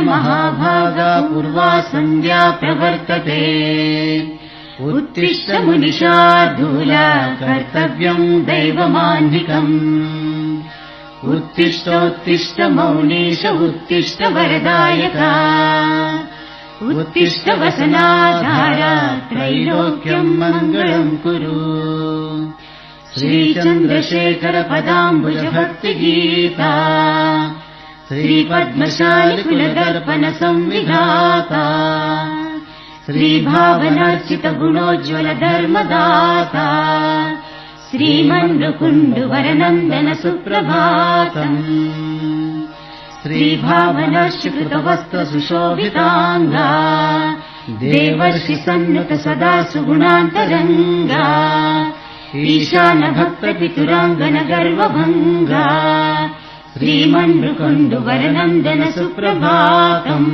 महाभागा पूर्वा सन्ध्या प्रवर्तते उत्तिष्ठ मुनिशार्दूला कर्तव्यम् दैवमाह्निकम् उत्तिष्ठोत्तिष्ठ मौनीश उत्तिष्ठ वरदायका उत्तिष्ठ वसनाधारा त्रैलोक्यम् मङ्गलम् कुरु श्रीचन्द्रशेखर पदाम्बुज भक्तिगीता श्रीपद्मशाली कुलदर्पण संविधाता श्रीभावनार्चित गुणोज्ज्वल धर्मदाता श्रीमन्मुकुन्द वरनन्दन सुप्रभातम् श्रीभावनाश्रित वस्त्र सुशोभिताङ्गा देवर्षि सन्नुत सदा सुगुणान्तरङ्गा ईशान भक्त पितुराङ्गन गर्वभङ्गा श्रीमन्मुकुन्द वरनन्दन सुप्रभातम्।